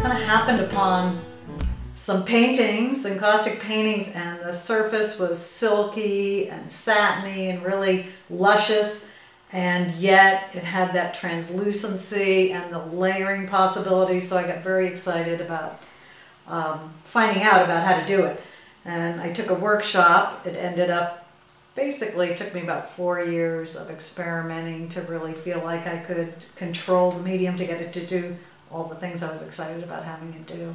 kind of happened upon some paintings, encaustic paintings, and the surface was silky and satiny and really luscious, and yet it had that translucency and the layering possibility, so I got very excited about finding out about how to do it. And I took a workshop. It ended up, basically it took me about 4 years of experimenting to really feel like I could control the medium to get it to do all the things I was excited about having it do.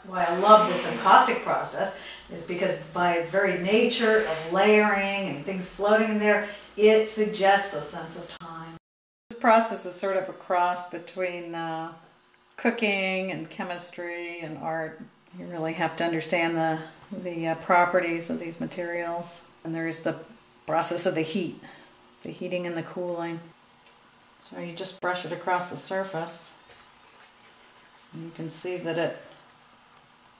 Why I love this encaustic process is because by its very nature of layering and things floating in there, it suggests a sense of time. This process is sort of a cross between cooking and chemistry and art. You really have to understand the properties of these materials. And there's the process of the heat, the heating and the cooling. So you just brush it across the surface. And you can see that it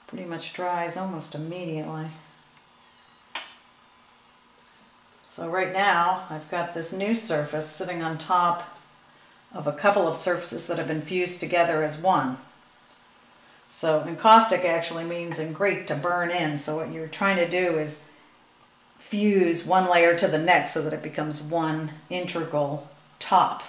pretty much dries almost immediately. So right now I've got this new surface sitting on top of a couple of surfaces that have been fused together as one. So encaustic actually means engrate, to burn in. So what you're trying to do is fuse one layer to the next so that it becomes one integral top.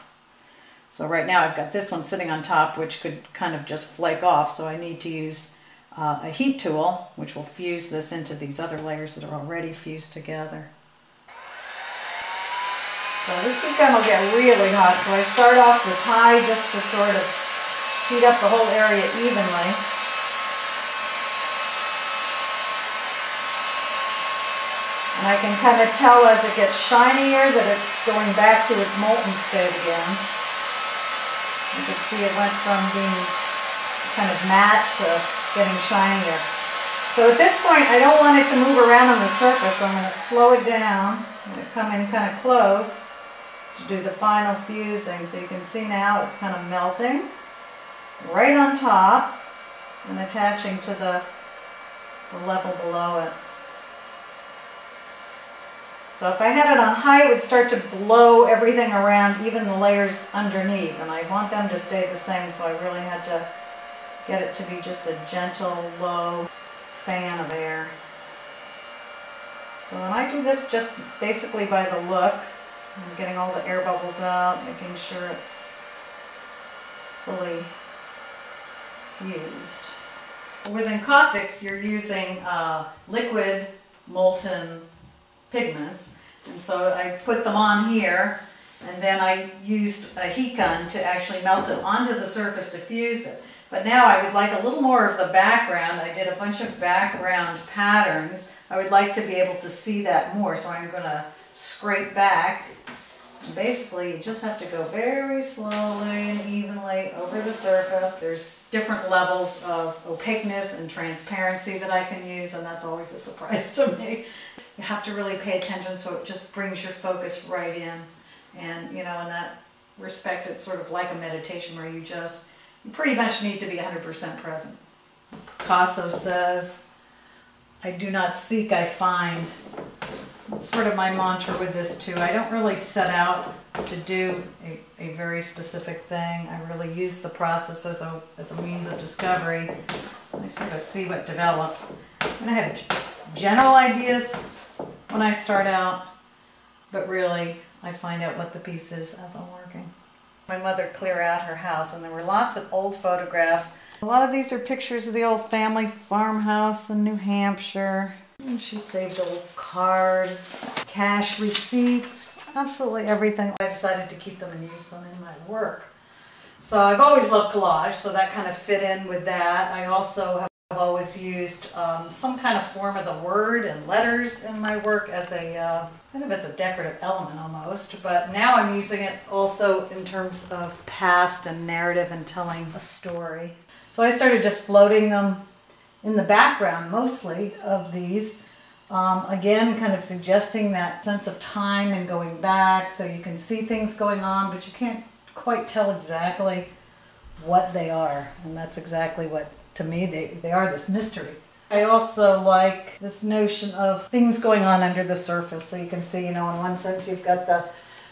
So right now I've got this one sitting on top, which could kind of just flake off. So I need to use a heat tool, which will fuse this into these other layers that are already fused together. So this heat gun will get really hot. So I start off with high just to sort of heat up the whole area evenly. And I can kind of tell as it gets shinier that it's going back to its molten state again. You can see it went from being kind of matte to getting shinier. So at this point I don't want it to move around on the surface, so I'm going to slow it down. I'm going to come in kind of close to do the final fusing. So you can see now it's kind of melting right on top and attaching to the level below it. So if I had it on high, it would start to blow everything around, even the layers underneath, and I want them to stay the same, so I really had to get it to be just a gentle, low fan of air. So when I do this just basically by the look, I'm getting all the air bubbles out, making sure it's fully fused. With encaustics, you're using liquid molten pigments, and so I put them on here, and then I used a heat gun to actually melt it onto the surface to fuse it. But now I would like a little more of the background. I did a bunch of background patterns. I would like to be able to see that more, so I'm going to scrape back. And basically, you just have to go very slowly and evenly over the surface. There's different levels of opaqueness and transparency that I can use, and that's always a surprise to me. You have to really pay attention so it just brings your focus right in. And, you know, in that respect, it's sort of like a meditation where you pretty much need to be 100% present. Picasso says, "I do not seek, I find." That's sort of my mantra with this too. I don't really set out to do a very specific thing. I really use the process as a means of discovery. I sort of see what develops. And I have general ideas when I start out, but really I find out what the piece is as I'm working. My mother cleared out her house, and there were lots of old photographs. A lot of these are pictures of the old family farmhouse in New Hampshire. And she saved old cards, cash receipts, absolutely everything. I decided to keep them and use them in my work. So I've always loved collage, so that kind of fit in with that. I also have always used some kind of form of the word and letters in my work as a kind of as a decorative element almost, but now I'm using it also in terms of past and narrative and telling a story. So I started just floating them in the background mostly of these, again kind of suggesting that sense of time and going back, so you can see things going on but you can't quite tell exactly what they are, and that's exactly what, to me, they are, this mystery. I also like this notion of things going on under the surface. So you can see, you know, in one sense you've got the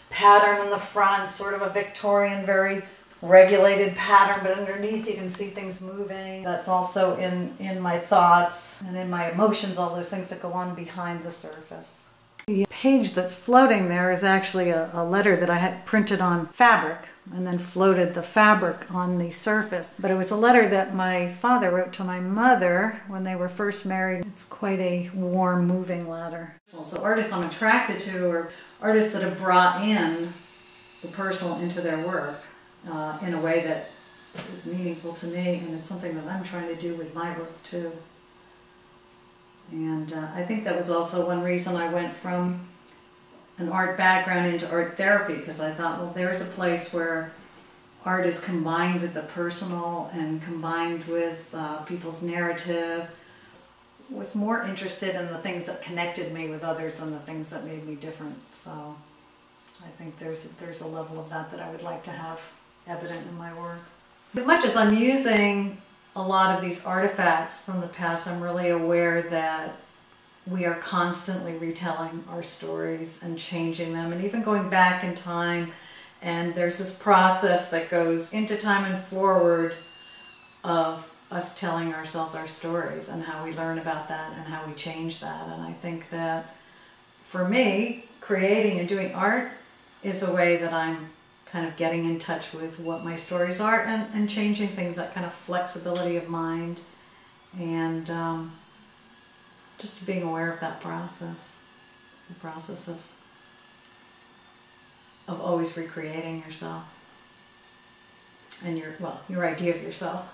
pattern in the front, sort of a Victorian, very regulated pattern, but underneath you can see things moving. That's also in my thoughts and in my emotions, all those things that go on behind the surface. The page that's floating there is actually a letter that I had printed on fabric and then floated the fabric on the surface. But it was a letter that my father wrote to my mother when they were first married. It's quite a warm, moving letter. So artists I'm attracted to are artists that have brought in the personal into their work in a way that is meaningful to me, and it's something that I'm trying to do with my work too. And I think that was also one reason I went from an art background into art therapy, because I thought, well, there's a place where art is combined with the personal and combined with people's narrative. I was more interested in the things that connected me with others than the things that made me different. So I think there's a level of that I would like to have evident in my work. As much as I'm using a lot of these artifacts from the past, I'm really aware that we are constantly retelling our stories and changing them and even going back in time. And there's this process that goes into time and forward of us telling ourselves our stories and how we learn about that and how we change that. And I think that for me, creating and doing art is a way that I'm kind of getting in touch with what my stories are and changing things, that kind of flexibility of mind, and just being aware of that process, the process of always recreating yourself and your idea of yourself.